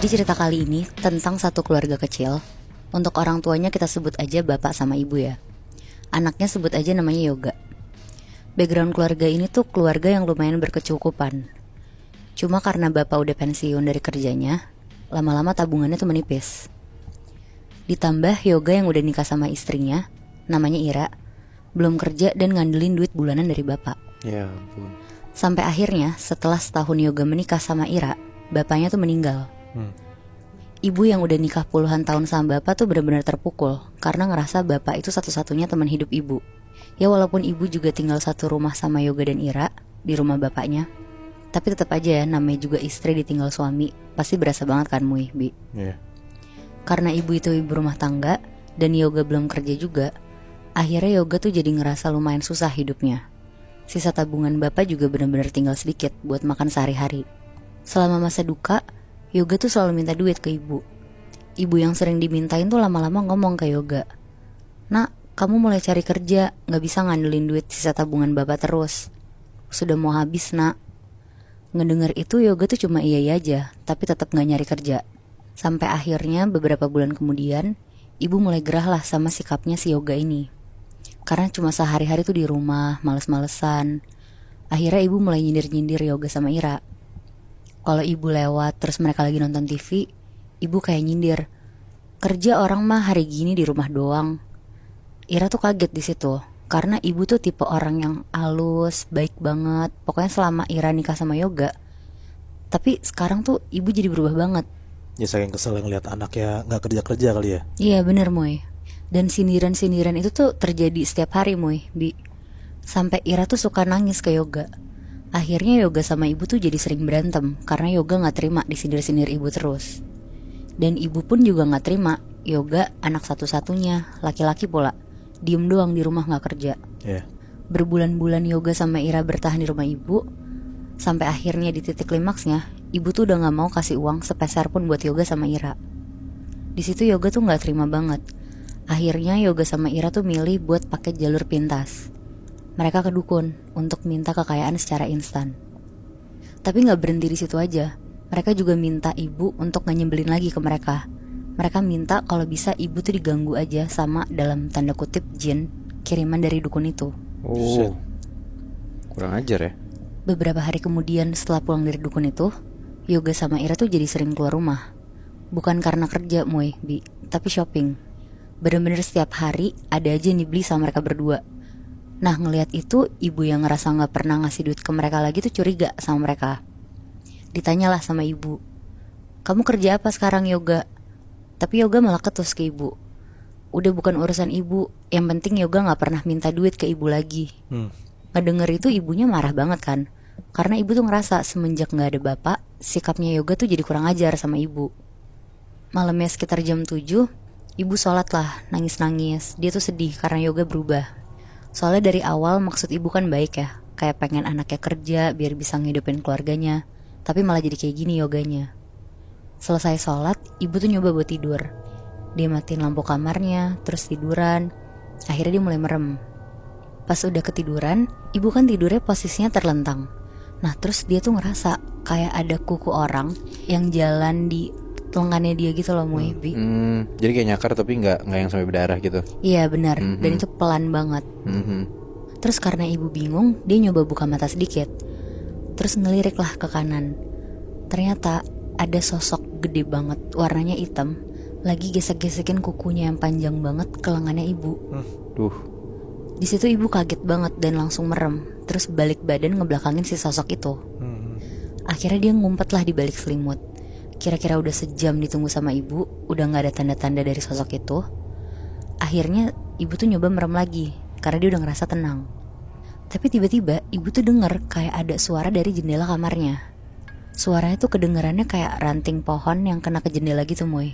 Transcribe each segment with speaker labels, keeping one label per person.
Speaker 1: Jadi cerita kali ini tentang satu keluarga kecil. Untuk orang tuanya kita sebut aja bapak sama ibu ya. Anaknya sebut aja namanya Yoga. Background keluarga ini tuh keluarga yang lumayan berkecukupan. Cuma karena bapak udah pensiun dari kerjanya, lama-lama tabungannya tuh menipis. Ditambah Yoga yang udah nikah sama istrinya, namanya Ira, belum kerja dan ngandelin duit bulanan dari bapak.
Speaker 2: Ya ampun.
Speaker 1: Sampai akhirnya setelah setahun Yoga menikah sama Ira, bapaknya tuh meninggal. Ibu yang udah nikah puluhan tahun sama bapak tuh benar-benar terpukul karena ngerasa bapak itu satu-satunya teman hidup ibu. Ya walaupun ibu juga tinggal satu rumah sama Yoga dan Ira di rumah bapaknya, tapi tetap aja ya namanya juga istri ditinggal suami, pasti berasa banget kan Mui, Bi?
Speaker 2: Iya.
Speaker 1: Karena ibu itu ibu rumah tangga dan Yoga belum kerja juga, akhirnya Yoga tuh jadi ngerasa lumayan susah hidupnya. Sisa tabungan bapak juga benar-benar tinggal sedikit buat makan sehari-hari. Selama masa duka, Yoga tuh selalu minta duit ke ibu. Ibu yang sering dimintain tuh lama-lama ngomong ke Yoga, "Nak, kamu mulai cari kerja, gak bisa ngandelin duit sisa tabungan bapak terus. Sudah mau habis, nak." Ngedenger itu Yoga tuh cuma iya aja, tapi tetap gak nyari kerja. Sampai akhirnya beberapa bulan kemudian, ibu mulai gerah lah sama sikapnya si Yoga ini. Karena cuma sehari-hari tuh di rumah, males-malesan. Akhirnya ibu mulai nyindir-nyindir Yoga sama Ira. Kalau ibu lewat terus mereka lagi nonton TV, ibu kayak nyindir, "Kerja orang mah hari gini di rumah doang." Ira tuh kaget di situ, karena ibu tuh tipe orang yang halus, baik banget. Pokoknya selama Ira nikah sama Yoga. Tapi sekarang tuh ibu jadi berubah banget.
Speaker 2: Ya saking kesel ngeliat anaknya gak kerja-kerja kali ya.
Speaker 1: Iya bener Moy. Dan sindiran-sindiran itu tuh terjadi setiap hari Moy, Bi. Sampai Ira tuh suka nangis ke Yoga. Akhirnya Yoga sama ibu tuh jadi sering berantem karena Yoga gak terima disindir-sindir ibu terus. Dan ibu pun juga gak terima Yoga anak satu-satunya, laki-laki pula, diem doang di rumah gak kerja. Berbulan-bulan Yoga sama Ira bertahan di rumah ibu. Sampai akhirnya di titik klimaksnya, ibu tuh udah gak mau kasih uang sepeser pun buat Yoga sama Ira. Di situ Yoga tuh gak terima banget. Akhirnya Yoga sama Ira tuh milih buat pakai jalur pintas. Mereka ke dukun untuk minta kekayaan secara instan. Tapi gak berhenti di situ aja. Mereka juga minta ibu untuk gak nyebelin lagi ke mereka. Mereka minta kalau bisa ibu tuh diganggu aja sama dalam tanda kutip jin kiriman dari dukun itu.
Speaker 3: Oh, kurang ajar ya.
Speaker 1: Beberapa hari kemudian setelah pulang dari dukun itu, Yoga sama Ira tuh jadi sering keluar rumah. Bukan karena kerja Moy, Bi, tapi shopping. Bener-bener setiap hari ada aja yang dibeli sama mereka berdua. Nah ngelihat itu, ibu yang ngerasa gak pernah ngasih duit ke mereka lagi tuh curiga sama mereka. Ditanyalah sama ibu, "Kamu kerja apa sekarang Yoga?" Tapi Yoga malah ketus ke ibu. Udah bukan urusan ibu, yang penting Yoga gak pernah minta duit ke ibu lagi. Ngedenger itu ibunya marah banget kan. Karena ibu tuh ngerasa semenjak gak ada bapak, sikapnya Yoga tuh jadi kurang ajar sama ibu. Malamnya sekitar jam 7, ibu sholat lah, nangis-nangis. Dia tuh sedih karena Yoga berubah. Soalnya dari awal maksud ibu kan baik ya, kayak pengen anaknya kerja biar bisa ngidupin keluarganya. Tapi malah jadi kayak gini Yoganya. Selesai sholat, ibu tuh nyoba buat tidur. Dia matiin lampu kamarnya, terus tiduran. Akhirnya dia mulai merem. Pas udah ketiduran, ibu kan tidurnya posisinya terlentang. Nah terus dia tuh ngerasa kayak ada kuku orang yang jalan di lengannya dia gitu loh Moy, Bi.
Speaker 3: Jadi kayak nyakar tapi nggak yang sampai berdarah gitu.
Speaker 1: Iya benar. Dan itu pelan banget. Terus karena ibu bingung, dia nyoba buka mata sedikit. Terus ngelirik lah ke kanan. Ternyata ada sosok gede banget, warnanya hitam, lagi gesek-gesekin kukunya yang panjang banget ke lengannya ibu. Di situ ibu kaget banget dan langsung merem. Terus balik badan ngebelakangin si sosok itu. Akhirnya dia ngumpet lah di balik selimut. Kira-kira udah sejam ditunggu sama ibu, udah gak ada tanda-tanda dari sosok itu. Akhirnya ibu tuh nyoba merem lagi, karena dia udah ngerasa tenang. Tapi tiba-tiba ibu tuh denger kayak ada suara dari jendela kamarnya. Suaranya tuh kedengerannya kayak ranting pohon yang kena ke jendela gitu Moy.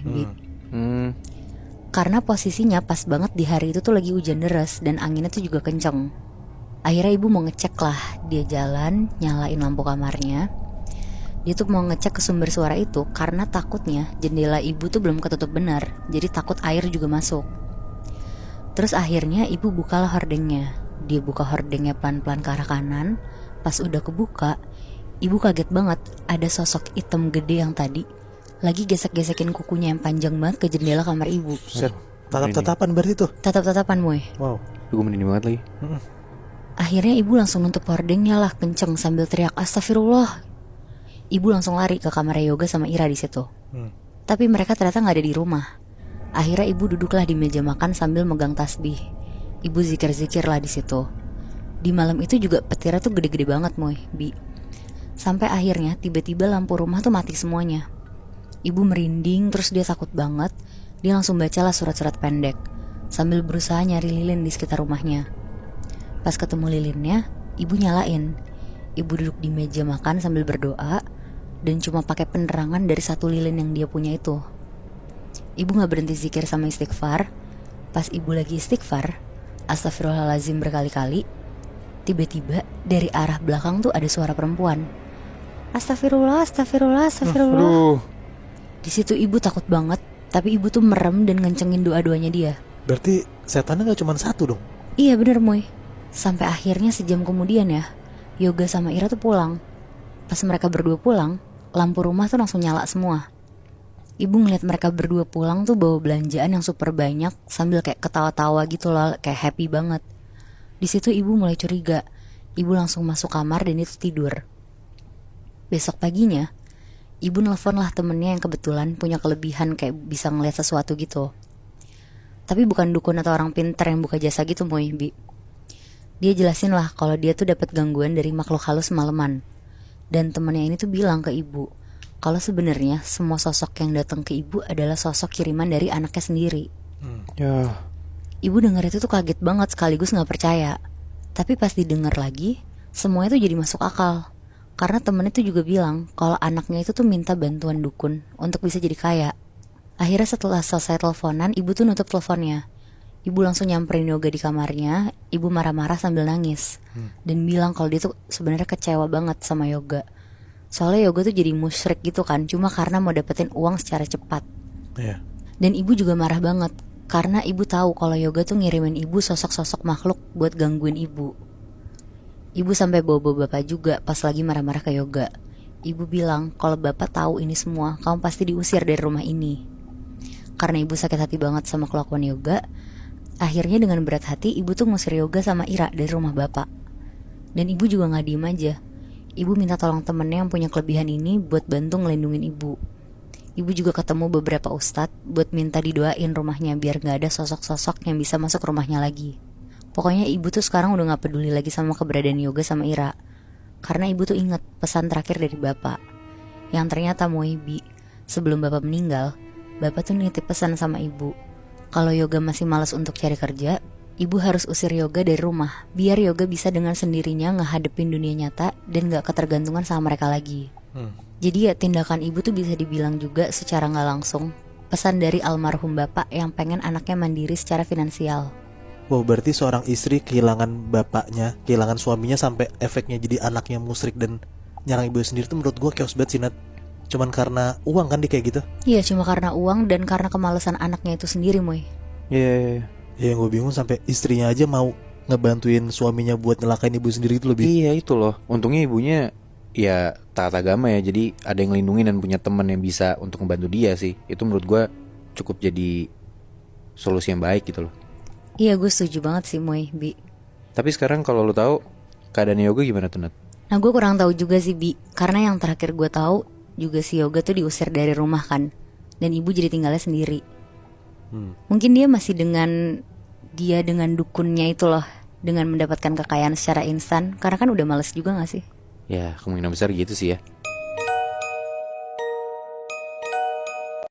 Speaker 1: Karena posisinya pas banget di hari itu tuh lagi hujan deras dan anginnya tuh juga kenceng. Akhirnya ibu mau ngecek lah. Dia jalan, nyalain lampu kamarnya. Dia tuh mau ngecek ke sumber suara itu karena takutnya jendela ibu tuh belum ketutup benar. Jadi takut air juga masuk. Terus akhirnya ibu bukalah hordengnya. Dia buka hordengnya pelan-pelan ke arah kanan. Pas udah kebuka, ibu kaget banget. Ada sosok hitam gede yang tadi Lagi gesek-gesekin kukunya yang panjang banget ke jendela kamar ibu.
Speaker 2: Set. Tatap-tatapan berarti tuh.
Speaker 1: Tatap-tatapan Moy.
Speaker 2: Wow.
Speaker 3: Gue merinding banget lagi.
Speaker 1: Akhirnya ibu langsung nutup hordengnya lah kenceng sambil teriak astagfirullah. Ibu langsung lari ke kamar Yoga sama Ira di situ. Tapi mereka ternyata nggak ada di rumah. Akhirnya ibu duduklah di meja makan sambil megang tasbih. Ibu zikir-zikir lah di situ. Di malam itu juga petirnya tuh gede-gede banget Moy, Bi. Sampai akhirnya tiba-tiba lampu rumah tuh mati semuanya. Ibu merinding terus dia takut banget. Dia langsung bacalah surat-surat pendek sambil berusaha nyari lilin di sekitar rumahnya. Pas ketemu lilinnya, ibu nyalain. Ibu duduk di meja makan sambil berdoa dan cuma pakai penerangan dari satu lilin yang dia punya itu. Ibu gak berhenti zikir sama istighfar. Pas ibu lagi istighfar, astagfirullahalazim berkali-kali, tiba-tiba dari arah belakang tuh ada suara perempuan. Astagfirullah, astagfirullah, astagfirullah.
Speaker 3: Aduh.
Speaker 1: Di situ ibu takut banget, tapi ibu tuh merem dan ngencengin doa-doanya dia.
Speaker 2: Berarti setannya gak cuma satu dong?
Speaker 1: Iya bener Moy. Sampai akhirnya sejam kemudian ya, Yoga sama Ira tuh pulang. Pas mereka berdua pulang, lampu rumah tuh langsung nyala semua. Ibu ngeliat mereka berdua pulang tuh bawa belanjaan yang super banyak sambil kayak ketawa-tawa gitu loh, kayak happy banget. Di situ ibu mulai curiga. Ibu langsung masuk kamar dan itu tidur. Besok paginya, ibu nelfon lah temennya yang kebetulan punya kelebihan kayak bisa ngeliat sesuatu gitu. Tapi bukan dukun atau orang pinter yang buka jasa gitu Moy, Bi. Dia jelasin lah kalau dia tuh dapat gangguan dari makhluk halus semalaman. Dan temennya ini tuh bilang ke ibu kalau sebenarnya semua sosok yang datang ke ibu adalah sosok kiriman dari anaknya sendiri.
Speaker 3: Ya.
Speaker 1: Ibu denger itu tuh kaget banget sekaligus gak percaya. Tapi pas didengar lagi, semua itu jadi masuk akal. Karena temennya tuh juga bilang kalau anaknya itu tuh minta bantuan dukun untuk bisa jadi kaya. Akhirnya setelah selesai teleponan, ibu tuh nutup teleponnya. Ibu langsung nyamperin Yoga di kamarnya. Ibu marah-marah sambil nangis dan bilang kalau dia tuh sebenarnya kecewa banget sama Yoga. Soalnya Yoga tuh jadi musyrik gitu kan, cuma karena mau dapetin uang secara cepat.
Speaker 2: Iya.
Speaker 1: Dan ibu juga marah banget karena ibu tahu kalau Yoga tuh ngirimin ibu sosok-sosok makhluk buat gangguin ibu. Ibu sampai bawa-bawa bapak juga pas lagi marah-marah ke Yoga. Ibu bilang kalau bapak tahu ini semua, kamu pasti diusir dari rumah ini. Karena ibu sakit hati banget sama kelakuan Yoga, akhirnya dengan berat hati ibu tuh ngusir Yoga sama Ira dari rumah bapak. Dan ibu juga gak diem aja. Ibu minta tolong temennya yang punya kelebihan ini buat bantu ngelindungin ibu. Ibu juga ketemu beberapa ustadz buat minta didoain rumahnya biar gak ada sosok-sosok yang bisa masuk rumahnya lagi. Pokoknya ibu tuh sekarang udah gak peduli lagi sama keberadaan Yoga sama Ira. Karena ibu tuh inget pesan terakhir dari bapak. Yang ternyata Moy, Bi, sebelum bapak meninggal, bapak tuh nitip pesan sama ibu. Kalau Yoga masih malas untuk cari kerja, ibu harus usir Yoga dari rumah biar Yoga bisa dengan sendirinya ngehadepin dunia nyata dan gak ketergantungan sama mereka lagi. Jadi ya tindakan ibu tuh bisa dibilang juga secara gak langsung pesan dari almarhum bapak yang pengen anaknya mandiri secara finansial.
Speaker 2: Wow, berarti seorang istri kehilangan bapaknya, kehilangan suaminya sampai efeknya jadi anaknya musyrik dan nyerang ibu sendiri tuh menurut gue chaos banget sih, Nat. Cuman karena uang kan dia kayak gitu.
Speaker 1: Iya, cuma karena uang dan karena kemalasan anaknya itu sendiri, Moy.
Speaker 3: Iya.
Speaker 2: Ya yang gue bingung sampai istrinya aja mau ngebantuin suaminya buat nyelakain ibu sendiri itu lebih.
Speaker 3: Iya itu loh. Untungnya ibunya ya taat agama ya. Jadi ada yang ngelindungin dan punya teman yang bisa untuk ngebantu dia sih. Itu menurut gue cukup jadi solusi yang baik gitu loh.
Speaker 1: Iya, gue setuju banget sih, Moy, Bi.
Speaker 3: Tapi sekarang kalau lo tahu keadaan Yoga gimana tuh, Nat?
Speaker 1: Nah, gue kurang tahu juga sih, Bi. Karena yang terakhir gue tahu juga si Yoga tuh diusir dari rumah kan. Dan ibu jadi tinggalnya sendiri. Mungkin dia masih dengan dukunnya itu loh, dengan mendapatkan kekayaan secara instan. Karena kan udah males juga gak sih?
Speaker 3: Ya kemungkinan besar gitu sih ya.